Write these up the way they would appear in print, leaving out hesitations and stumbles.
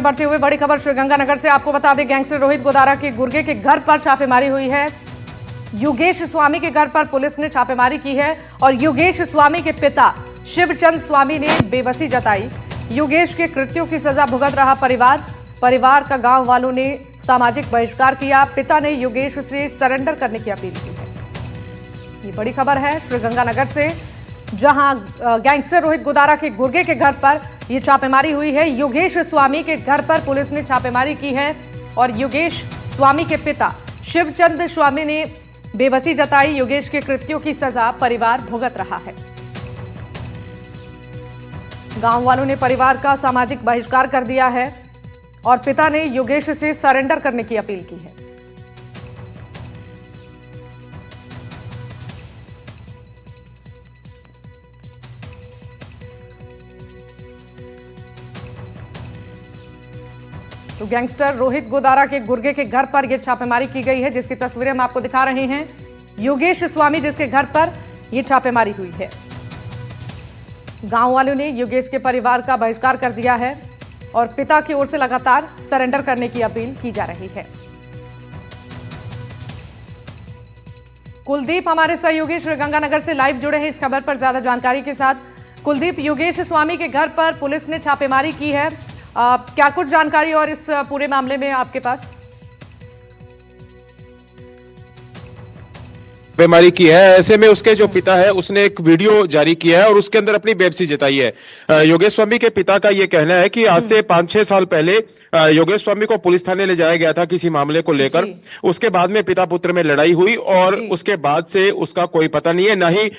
बढ़ते हुए बड़ी खबर श्रीगंगानगर से आपको बता दें, गैंगस्टर रोहित गोदारा के गुर्गे के घर पर छापेमारी हुई है। योगेश स्वामी के घर पर पुलिस ने छापेमारी की है और योगेश स्वामी के पिता शिवचंद स्वामी ने बेबसी जताई। योगेश के कृत्यों की सजा भुगत रहा परिवार का गांव वालों ने सामाजिक बहिष्कार किया। पिता ने योगेश से सरेंडर करने की अपील की है। ये बड़ी खबर है श्रीगंगानगर से, जहां गैंगस्टर रोहित गोदारा के गुर्गे के घर पर यह छापेमारी हुई है। योगेश स्वामी के घर पर पुलिस ने छापेमारी की है और योगेश स्वामी के पिता शिवचंद स्वामी ने बेबसी जताई। योगेश के कृत्यों की सजा परिवार भुगत रहा है। गांव वालों ने परिवार का सामाजिक बहिष्कार कर दिया है और पिता ने योगेश से सरेंडर करने की अपील की है। तो गैंगस्टर रोहित गोदारा के गुर्गे के घर पर यह छापेमारी की गई है, जिसकी तस्वीरें हम आपको दिखा रहे हैं। योगेश स्वामी जिसके घर पर यह छापेमारी हुई है। गांव वालों ने योगेश के परिवार का बहिष्कार कर दिया है और पिता की ओर से लगातार सरेंडर करने की अपील की जा रही है। कुलदीप हमारे सहयोगी श्रीगंगानगर से लाइव जुड़े हैं इस खबर पर ज्यादा जानकारी के साथ। कुलदीप, योगेश स्वामी के घर पर पुलिस ने छापेमारी की है, क्या कुछ जानकारी और इस पूरे मामले में आपके पास? छापेमारी की है, ऐसे में उसके जो पिता है उसने एक वीडियो जारी किया है और उसके अंदर अपनी बेबसी जताई है। योगेश स्वामी के पिता का यह कहना है कि आज से 5-6 साल पहले योगेश स्वामी को पुलिस थाने ले जाया गया था किसी मामले को लेकर। उसके बाद में पिता पुत्र में लड़ाई हुई और उसके बाद से उसका कोई पता नहीं है, ना ही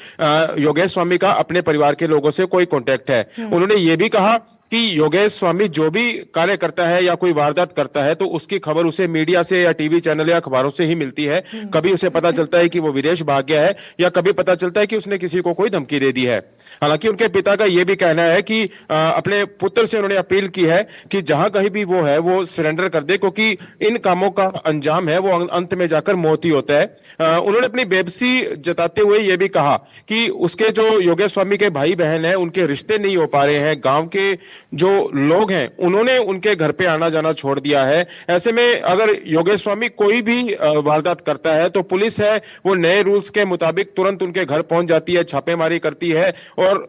योगेश स्वामी का अपने परिवार के लोगों से कोई कॉन्टेक्ट है। उन्होंने ये भी कहा कि योगेश स्वामी जो भी कार्य करता है या कोई वारदात करता है तो उसकी खबर उसे मीडिया से या टीवी चैनल या अखबारों से ही मिलती है। कभी उसे पता चलता है कि वो विदेश भाग गया है या कभी पता चलता है कि उसने किसी को कोई धमकी दे दी है। हालांकि उनके पिता का यह भी कहना है कि अपने पुत्र से उन्होंने अपील की है कि जहां कहीं भी वो है वो सरेंडर कर दे, क्योंकि इन कामों का अंजाम है वो अंत में जाकर मौत ही होता है। उन्होंने अपनी बेबसी जताते हुए यह भी कहा कि उसके जो योगेश स्वामी के भाई बहन है उनके रिश्ते नहीं हो पा रहे हैं। गांव के जो लोग हैं उन्होंने उनके घर पे आना जाना छोड़ दिया है। ऐसे में अगर योगेश स्वामी कोई भी वारदात करता है तो पुलिस है वो नए रूल्स के मुताबिक तुरंत उनके घर पहुंच जाती है, छापेमारी करती है और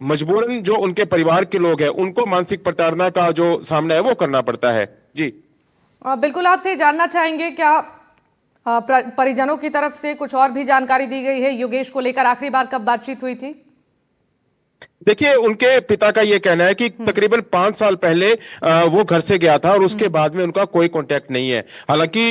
मजबूरन जो उनके परिवार के लोग हैं उनको मानसिक प्रताड़ना का जो सामना है वो करना पड़ता है। जी बिल्कुल, आपसे जानना चाहेंगे क्या परिजनों की तरफ से कुछ और भी जानकारी दी गई है? योगेश को लेकर आखिरी बार कब बातचीत हुई थी? देखिए, उनके पिता का यह कहना है कि तकरीबन 5 साल पहले वो घर से गया था और उसके बाद में उनका कोई कांटेक्ट नहीं है। हालांकि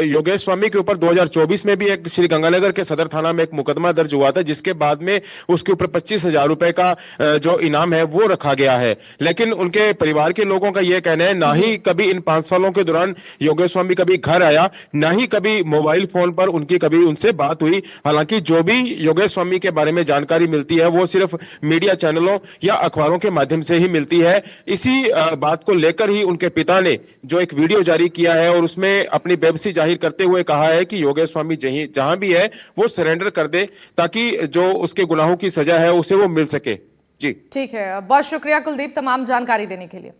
योगेश स्वामी के ऊपर 2024 में भी एक श्रीगंगानगर के सदर थाना में एक मुकदमा दर्ज हुआ था, जिसके बाद में उसके ऊपर 25,000 रुपए का जो इनाम है वो रखा गया है। लेकिन उनके परिवार के लोगों का यह कहना है ना ही कभी इन 5 सालों के दौरान योगेश स्वामी कभी घर आया, ना ही कभी मोबाइल फोन पर उनकी कभी उनसे बात हुई। हालांकि जो भी योगेश स्वामी के बारे में जानकारी मिलती है वो सिर्फ मीडिया चैनलों या अखबारों के माध्यम से ही मिलती है। इसी बात को लेकर ही उनके पिता ने जो एक वीडियो जारी किया है और उसमें अपनी बेबसी जाहिर करते हुए कहा है कि योगेश स्वामी जहां भी है वो सरेंडर कर दे ताकि जो उसके गुनाहों की सजा है उसे वो मिल सके। जी ठीक है, बहुत शुक्रिया कुलदीप तमाम जानकारी देने के लिए।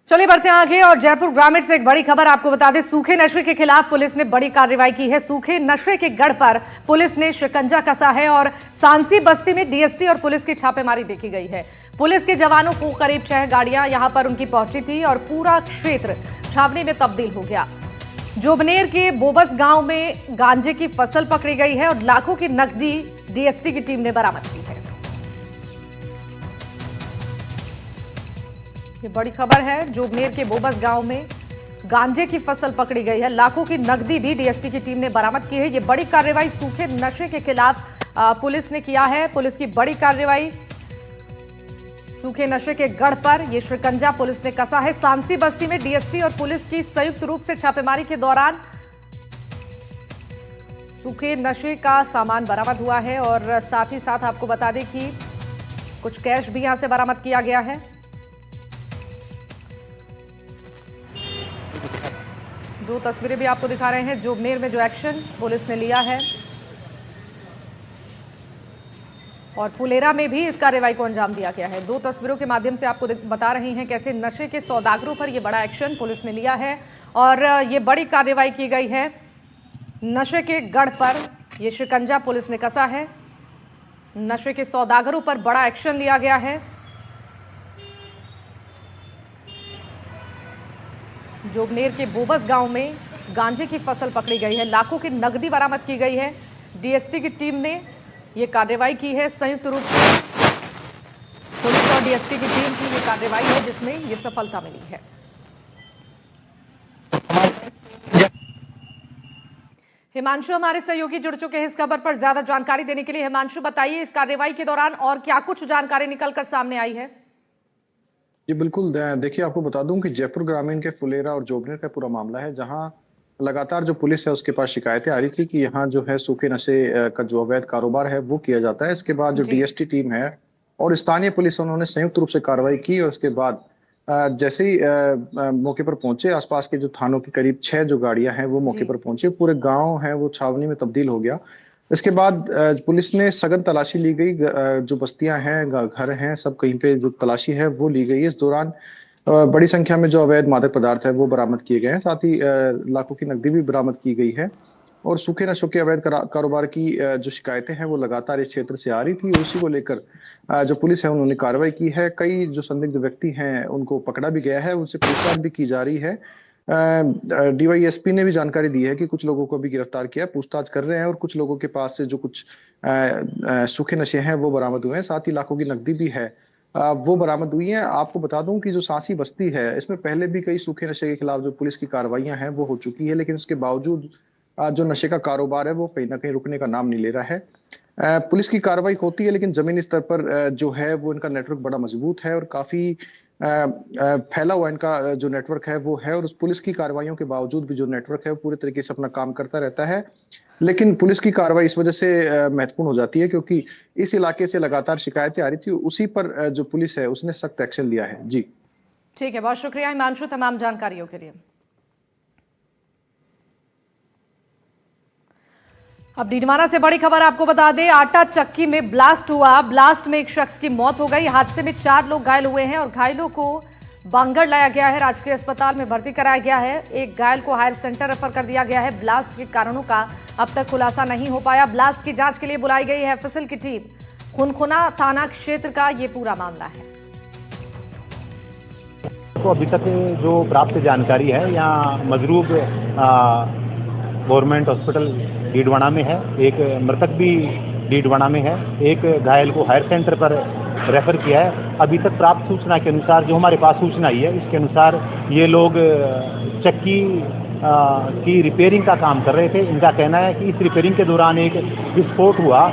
चलिए बढ़ते हैं आगे और जयपुर ग्रामीण से एक बड़ी खबर आपको बता दें। सूखे नशे के खिलाफ पुलिस ने बड़ी कार्रवाई की है। सूखे नशे के गढ़ पर पुलिस ने शिकंजा कसा है और सांसी बस्ती में डीएसटी और पुलिस की छापेमारी देखी गई है। पुलिस के जवानों को करीब 6 गाड़ियां यहां पर उनकी पहुंची थी और पूरा क्षेत्र छावनी में तब्दील हो गया। जोबनेर के बोबस गांव में गांजे की फसल पकड़ी गई है और लाखों की नकदी डीएसटी की टीम ने बरामद की है। ये बड़ी खबर है, जोबनेर के बोबस गांव में गांजे की फसल पकड़ी गई है, लाखों की नकदी भी डीएसटी की टीम ने बरामद की है। ये बड़ी कार्रवाई सूखे नशे के खिलाफ पुलिस ने किया है। पुलिस की बड़ी कार्रवाई सूखे नशे के गढ़ पर यह शिकंजा पुलिस ने कसा है। सांसी बस्ती में डीएसटी और पुलिस की संयुक्त रूप से छापेमारी के दौरान सूखे नशे का सामान बरामद हुआ है और साथ ही साथ आपको बता दें कि कुछ कैश भी यहां से बरामद किया गया है। दो तस्वीरें भी आपको दिखा रहे हैं। जोबनेर में जो एक्शन पुलिस ने लिया है और फुलेरा में भी इस कार्रवाई को अंजाम दिया गया है। 2 तस्वीरों के माध्यम से आपको बता रहे हैं कैसे नशे के सौदागरों पर यह बड़ा एक्शन पुलिस ने लिया है और ये बड़ी कार्रवाई की गई है। नशे के गढ़ पर यह शिकंजा पुलिस ने कसा है। नशे के सौदागरों पर बड़ा एक्शन लिया गया है। जोगनेर के बोबस गांव में गांजे की फसल पकड़ी गई है। लाखों की नकदी बरामद की गई है। डीएसटी की टीम ने यह कार्रवाई की है। संयुक्त रूप से पुलिस और डीएसटी की टीम की यह कार्रवाई है जिसमें यह सफलता मिली है। हिमांशु हमारे सहयोगी जुड़ चुके हैं इस खबर पर ज्यादा जानकारी देने के लिए। हिमांशु, बताइए इस कार्रवाई के दौरान और क्या कुछ जानकारी निकलकर सामने आई है? जी बिल्कुल। देखिए, आपको बता दूं कि जयपुर ग्रामीण के फुलेरा और जोगनेर का पूरा मामला है, जहां लगातार जो पुलिस है उसके पास शिकायतें आ रही थी कि यहाँ जो है सूखे नशे का जो अवैध कारोबार है वो किया जाता है। इसके बाद जो डीएसटी टीम है और स्थानीय पुलिस, उन्होंने संयुक्त रूप से कार्रवाई की और उसके बाद जैसे ही मौके पर पहुंचे, आसपास के जो थानों की करीब 6 जो गाड़ियां हैं वो मौके पर पहुंचे। पूरे गांव है वो छावनी में तब्दील हो गया। इसके बाद पुलिस ने सघन तलाशी ली गई। जो बस्तियां हैं, घर हैं, सब कहीं पे जो तलाशी है वो ली गई। इस दौरान बड़ी संख्या में जो अवैध मादक पदार्थ है वो बरामद किए गए हैं। साथ ही लाखों की नकदी भी बरामद की गई है। और सूखे नशों के अवैध कारोबार की जो शिकायतें हैं वो लगातार इस क्षेत्र से आ रही थी। उसी को लेकर जो पुलिस है उन्होंने कार्रवाई की है। कई जो संदिग्ध व्यक्ति हैं उनको पकड़ा भी गया है, उनसे पूछताछ भी की जा रही है। डीवाईएसपी ने भी जानकारी दी है कि कुछ लोगों को भी गिरफ्तार किया, पूछताछ कर रहे हैं और कुछ लोगों के पास से जो कुछ सूखे नशे हैं वो बरामद हुए हैं। साथ ही लाखों की नकदी भी है वो बरामद हुई है। आपको बता दूं कि जो सांसी बस्ती है, इसमें पहले भी कई सूखे नशे के खिलाफ जो पुलिस की कार्रवाइयां हैं वो हो चुकी है, लेकिन इसके बावजूद जो नशे का कारोबार है वो कहीं ना कहीं रुकने का नाम नहीं ले रहा है। पुलिस की कार्रवाई होती है, लेकिन जमीनी स्तर पर जो है वो इनका नेटवर्क बड़ा मजबूत है और काफी फैला हुआ इनका जो नेटवर्क है वो है। और उस पुलिस की कार्रवाइयों के बावजूद भी जो नेटवर्क है वो पूरे तरीके से अपना काम करता रहता है। लेकिन पुलिस की कार्रवाई इस वजह से महत्वपूर्ण हो जाती है क्योंकि इस इलाके से लगातार शिकायतें आ रही थी। उसी पर जो पुलिस है उसने सख्त एक्शन लिया है। जी ठीक है, बहुत शुक्रिया हिमांशु तमाम जानकारियों के लिए। अब डीडवाना से बड़ी खबर आपको बता दें, आटा चक्की में ब्लास्ट हुआ। ब्लास्ट में एक शख्स की मौत हो गई। हादसे में 4 लोग घायल हुए हैं और घायलों को बांगड़ लाया गया है, राजकीय अस्पताल में भर्ती कराया गया है। एक घायल को हायर सेंटर रेफर कर दिया गया है। ब्लास्ट के कारणों का अब तक खुलासा नहीं हो पाया। ब्लास्ट की जांच के लिए बुलाई गई है एफएसएल की टीम। खुनखुना थाना क्षेत्र का ये पूरा मामला है। तो अभी तक जो प्राप्त जानकारी है, यहाँ मजरूब गवर्नमेंट हॉस्पिटल डीडवाना में है, एक मृतक भी डीडवाना में है, एक घायल को हायर सेंटर पर रेफर किया है। अभी तक प्राप्त सूचना के अनुसार, जो हमारे पास सूचना आई है, इसके अनुसार ये लोग चक्की की रिपेयरिंग का काम कर रहे थे। इनका कहना है कि इस रिपेयरिंग के दौरान एक विस्फोट हुआ